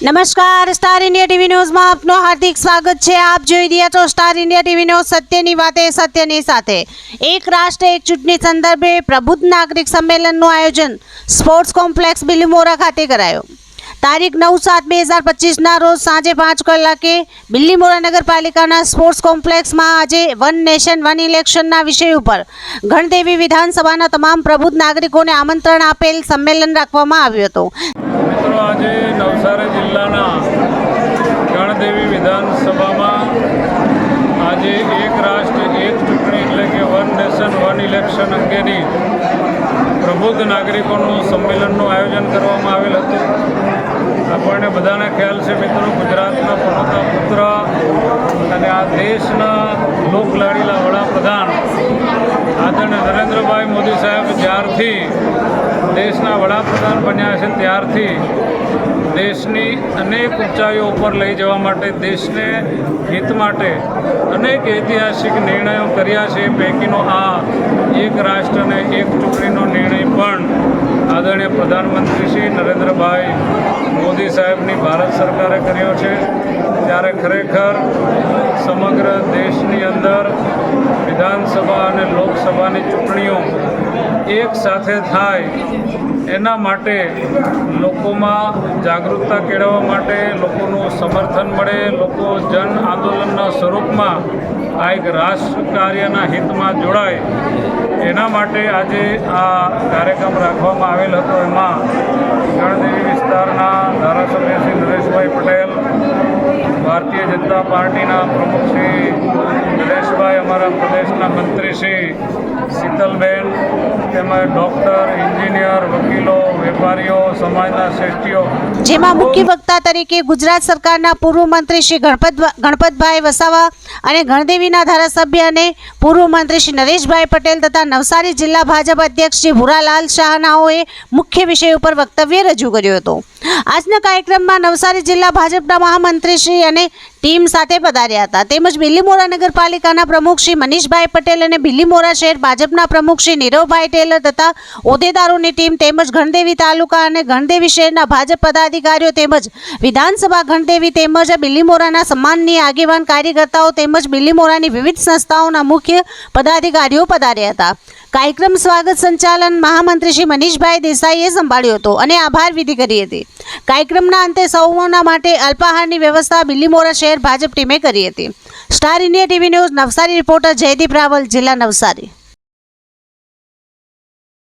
નમસ્કાર, star India TV ન્યૂઝમાં આપનું હાર્દિક સ્વાગત છે। આપ જોઈ રહ્યા છો સ્ટાર ઇન્ડિયા ટીવી ન્યૂઝ, સત્યની વાતે સત્યની સાથે। એક રાષ્ટ્ર એક ચૂંટણી સંદર્ભે પ્રબુદ્ધ નાગરિક સંમેલનનું આયોજન સ્પોર્ટ્સ કોમ્પ્લેક્સ બિલીમોરા ખાતે કરાયું। તારીખ 9/7/2025ના રોજ સાંજે 5 કલાકે બિલીમોરા નગરપાલિકાના સ્પોર્ટ્સ કોમ્પ્લેક્સમાં આજે વન નેશન વન ઇલેક્શનના વિષય ઉપર ગણદેવી વિધાનસભાના તમામ પ્રબુદ્ધ નાગરિકોને આમંત્રણ આપેલ સંમેલન રાખવામાં આવ્યું હતું। મિત્રો, આજે નવસારી જિલ્લાના ગણદેવી વિધાનસભામાં આજે એક રાષ્ટ્ર એક ચૂંટણી એટલે કે વન નેશન વન ઇલેક્શન અંગેની પ્રબુદ્ધ નાગરિકોનું સંમેલનનું આયોજન કરવામાં આવેલ હતું। આપણને બધાને ખ્યાલ છે મિત્રો, ગુજરાતના પનોતા પુત્ર અને આ દેશના લોકલાડીલા વડાપ્રધાન આદરણીય નરેન્દ્રભાઈ મોદી સાહેબ જ્યારથી દેશના વડાપ્રધાન બન્યા છે ત્યારથી દેશની અનેક ઊંચાઈઓ ઉપર લઈ જવા માટે, દેશને હિત માટે અનેક ઐતિહાસિક નિર્ણયો કર્યા છે। પૈકીનો આ એક રાષ્ટ્ર અને એક ચૂંટણીનો નિર્ણય પણ આદરણીય પ્રધાનમંત્રી શ્રી નરેન્દ્રભાઈ મોદી સાહેબની ભારત સરકારે કર્યો છે। ત્યારે ખરેખર સમગ્ર દેશની અંદર વિધાનસભા અને લોકસભાની ચૂંટણીઓ એક સાથે થાય એના માટે લોકોમાં જાગૃતતા કેળવવા માટે, લોકોનું સમર્થન મળે, લોકો જન આંદોલનના સ્વરૂપમાં આ એક રાષ્ટ્ર કાર્યના હિતમાં જોડાય, એના માટે આજે આ કાર્યક્રમ રાખવામાં આવેલ હતો। એમાં ગણદેવી વિસ્તારના ધારાસભ્ય શ્રી નરેશભાઈ પટેલ, ભારતીય જનતા પાર્ટીના પ્રમુખ શ્રી નરેશભાઈ, અમારા પ્રદેશના મંત્રી શ્રી શીતલબેન, તેમજ ડૉક્ટર, એન્જિનિયર, વકીલો, વેપારીઓ, સમાજના શ્રેષ્ઠીઓ, જેમાં મુખ્ય વક્તા તરીકે ગુજરાત સરકારના પૂર્વ મંત્રી શ્રી ગણપતભાઈ વસાવા અને ગણદેવીના ધારાસભ્ય અને પૂર્વ મંત્રી શ્રી નરેશભાઈ પટેલ તથા નવસારી જિલ્લા ભાજપ અધ્યક્ષ શ્રી ભૂરાલાલ શાહનાઓએ મુખ્ય વિષય ઉપર વક્તવ્ય રજૂ કર્યું હતું। આજના કાર્યક્રમમાં નવસારી જિલ્લા ભાજપના મહામંત્રી શ્રી અને ટીમ સાથે પધાર્યા હતા। તેમજ બિલીમોરા નગરપાલિકાના પ્રમુખ શ્રી મનીષભાઈ પટેલ અને બિલીમોરા શહેર ભાજપના પ્રમુખ શ્રી નીરવભાઈ ટેલર તથા હોદ્દેદારોની ટીમ તેમજ ગણદેવી તાલુકા અને ગણદેવી શહેરના ભાજપ પદાધિકારીઓ તેમજ વિધાનસભા ગણદેવી તેમજ બિલીમોરાના સન્માનનીય આગેવાન કાર્યકર્તાઓ તેમજ બિલીમોરાની વિવિધ સંસ્થાઓના મુખ્ય પદાધિકારીઓ પધાર્યા હતા। કાર્યક્રમ સ્વાગત સંચાલન મહામંત્રી શ્રી મનીષભાઈ દેસાઈએ સંભાળ્યો હતો અને આભાર વિધિ કરી હતી। કાર્યક્રમના અંતે સૌના માટે અલ્પાહારની વ્યવસ્થા બિલીમોરા શહેર ભાજપ ટીમે કરી હતી। Star India TV news Navsari reporter Jaydeep Raval, જિલ્લા નવસારી।